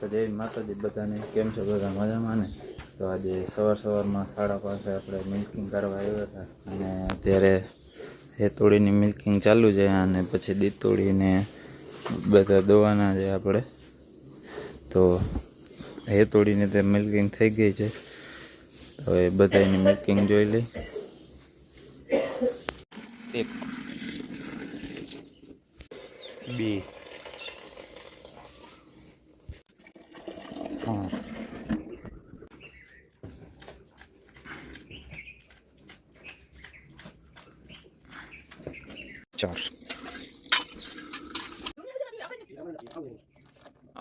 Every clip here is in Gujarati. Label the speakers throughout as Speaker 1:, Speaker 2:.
Speaker 1: તો જય માતાજી બધાને, કેમ છો બધા મજામાં ને? તો આજે સવારમાં 5:30 આપણે મિલ્કિંગ કરવા આવ્યા હતા અને અત્યારે હેતોડીની મિલ્કિંગ ચાલુ છે અને પછી દીતોડીને બધા દોવાના છે આપણે. તો હેતોડીને તે મિલ્કિંગ થઈ ગઈ છે, તો એ બધાની મિલ્કિંગ જોઈ લઈ. એક બી હા 4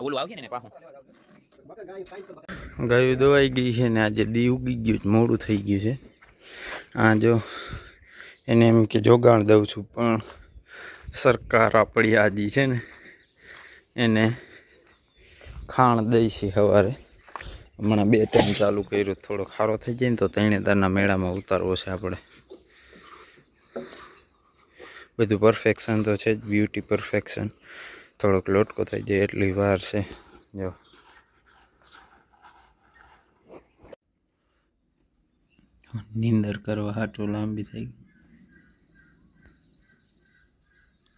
Speaker 1: ઓલું આવશે ને પાછું ગાયું દવાઈ ગઈ છે ને આજે દી ઉગી ગયું, મોડું થઈ ગયું છે. આ જો એને એમ કે જોગાણ દઉં છું, પણ સરકાર આપણી આજી છે ને એને ખાણ દઈ છે સવારે. હમણાં 2 ટાઈમ ચાલુ કર્યું, થોડો ખારો થઈ જાય ને તો તરણેતરના મેળામાં ઉતારવો છે આપણે. બધું પરફેક્શન તો છે જ, બ્યુટી પરફેક્શન. થોડોક લોટકો થઈ જાય એટલી વાર છે. જો નીંદર કરવા હાટું લાંબી થઈ ગઈ,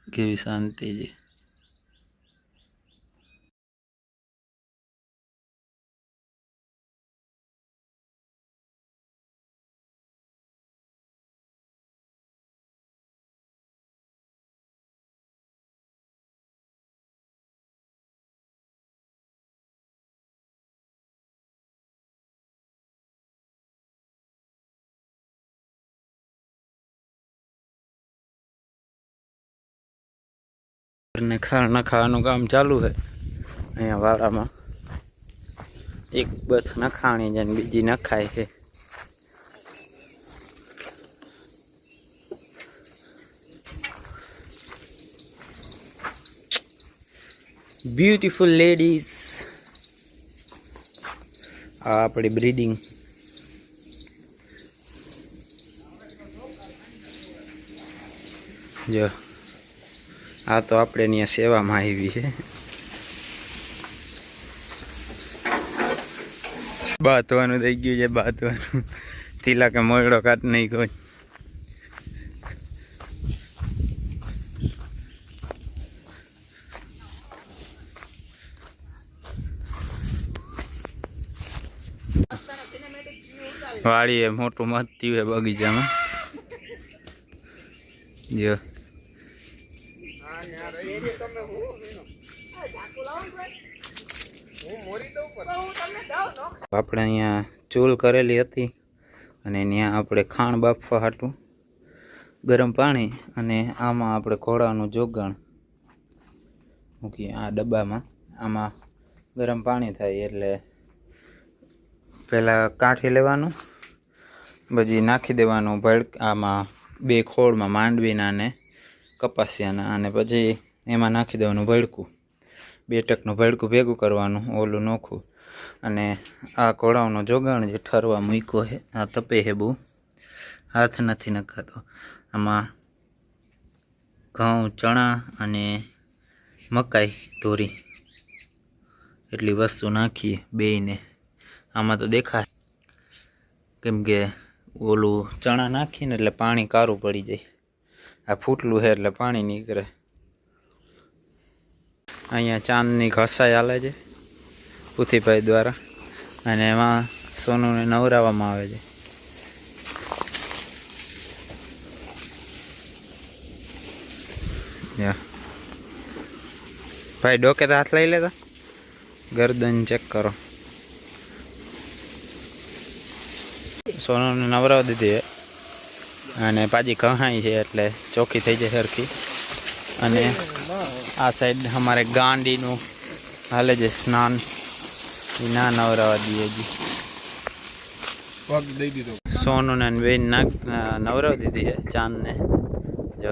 Speaker 1: કેવી શાંતિ છે. ને ખાણ નખાવાનું કામ ચાલુ છે અહીંયા વાડામાં. એક બથ નખાણી છે ને બીજી નખાય છે. બ્યુટીફુલ લેડીઝ, આ આપણી બ્રીડિંગ. જો આ તો આપણે ત્યાં સેવામાં આવી છે. બાંધવાનું થઈ ગયું છે, બાંધવાનું. તિલા કે મોયડો કાઢ નહીં કોઈ. વાડી એ મોટું મસ્તી હોય બગીચામાં. જો આપણે અહીંયા ચૂલ કરેલી હતી અને ત્યાં આપણે ખાણ બાફવા હાટું ગરમ પાણી અને આમાં આપણે ઘોડાનું જોગાણ મૂકીએ. આ ડબ્બામાં આમાં ગરમ પાણી થાય એટલે પહેલાં કાઠી લેવાનું, પછી નાખી દેવાનું આમાં 2 ખોળમાં માંડવીના અને કપાસિયાના, અને પછી એમાં નાખી દેવાનું ભડકું. 2 ટકનું ભડકું ભેગું કરવાનું, ઓલું નોખું. અને આ ઘોડાઓનો જોગાણ જે ઠરવા મૂક્યો છે, આ તપે છે બહુ, હાથ નથી નખાતો. આમાં ઘઉં, ચણા અને મકાઈ ધોરી એટલી વસ્તુ નાખીએ બેયને. આમાં તો દેખાય કેમ કે ઓલું ચણા નાખીને એટલે પાણી કારું પડી જાય. આ ફૂટલું છે એટલે પાણી નીકળે. અહીંયા ચાંદની ઘસાઈ હાલે છે પુથીભાઈ દ્વારા, અને એમાં સોનુને નવરાવવામાં આવે છે. ભાઈ ડોકે તો હાથ લઈ લેતા, ગરદન ચેક કરો. સોનુને નવરાવી દીધી અને પાછી કહાઈ છે એટલે ચોખ્ખી થઈ જાય સરખી. અને આ સાઈડ અમારે ગાંડીનું હાલે છે સ્નાન, એ ના નવરાવા દઈએ હજી. પગ દઈ દીધો સોનુને બેન નવરાવી દીધી છે ચાંદને. જો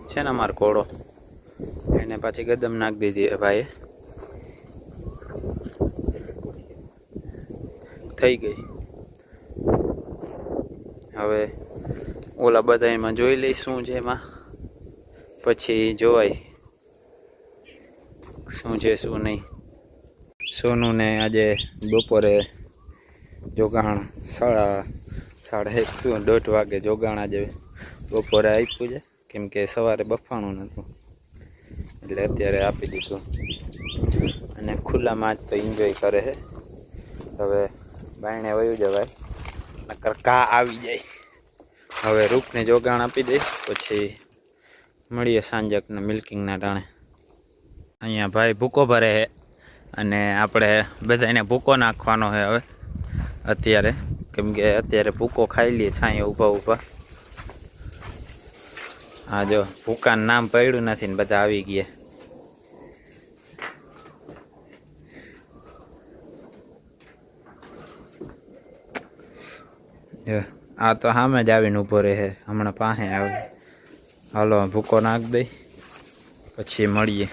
Speaker 1: છે ને અમારો ઘોડો, એને પાછી ગદમ નાખી દીધી છે ભાઈએ. થઈ ગઈ. હવે ઓલા બધા એમાં જોઈ લઈશ શું છે એમાં, પછી જોવાય. શું છે શું નહીં. સોનુને આજે બપોરે જોગાણ 1:30 વાગે જોગાણ આજે બપોરે આપ્યું છે, કેમ કે સવારે બફાણું નહોતું એટલે અત્યારે આપી દીધું. અને ખુલ્લામાં જ તો એન્જોય કરે છે. હવે બાયણે વયું જવાય નકર કા આવી જાય. હવે રૂપને જોગાણ આપી દઈશ, પછી મળીએ સાંજકના મિલ્કિંગના ટાણે. અહીંયા ભાઈ ભૂકો ભરે છે અને આપણે બધાને ભૂકો નાખવાનો છે હવે અત્યારે, કેમ કે અત્યારે ભૂકો ખાઈ લઈએ છાંયે ઊભા. હા જો ભૂકાનું નામ પડ્યું નથી ને બધા આવી ગયા. આ તો સામે જ આવીને ઊભો રહે, હમણાં પાસે આવે. હાલો ભૂકો નાખ દઈ પછી મળીએ.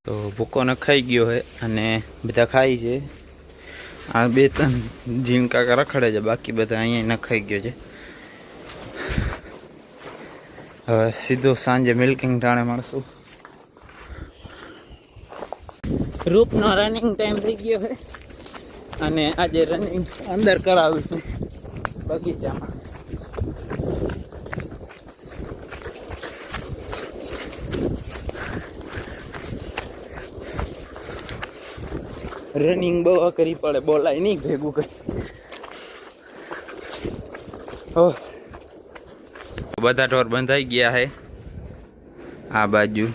Speaker 1: તો ભૂકો નખાઈ ગયો છે અને બધા ખાઈ છે. આ 2-3 ઝીણકા રખડે છે, બાકી બધા અહીંયા નખાઈ ગયો છે. હવે સીધું સાંજે મિલ્કિંગ ટાણે મળશું. રૂપનો રનિંગ ટાઈમ થઈ ગયો છે અને આજે રનિંગ અંદર કરાવ્યું છે બગીચામાં. રનિંગ બહુ કરી પડે, બોલાય નહીં ભેગું કરી. બધા ઢોર બંધાઈ ગયા છે આ બાજુ.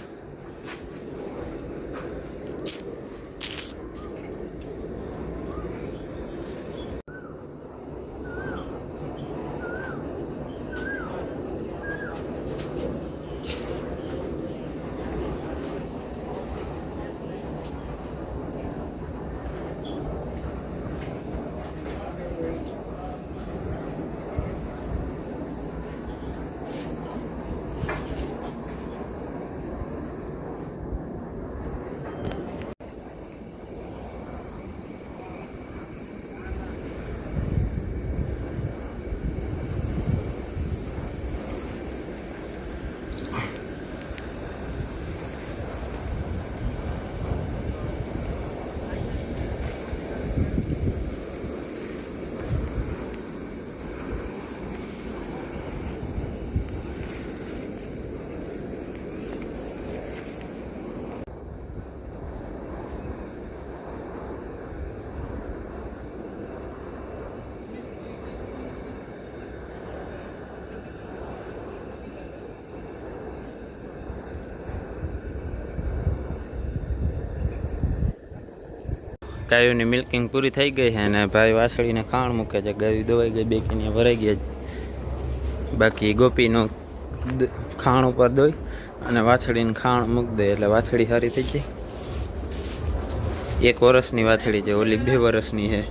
Speaker 1: ગાયોની મિલ્કિંગ પૂરી થઈ ગઈ છે અને ભાઈ વાછળીને ખાણ મૂકે છે. ગાયો દવાઈ ગઈ, બેકીને ભરાઈ ગઈ. બાકી ગોપીનું ખાણ ઉપર દોઈ અને વાછળીને ખાણ મૂકી દે એટલે વાછળી સારી થઈ જાય. 1 વર્ષની વાછળી છે, ઓલી 2 વર્ષની છે.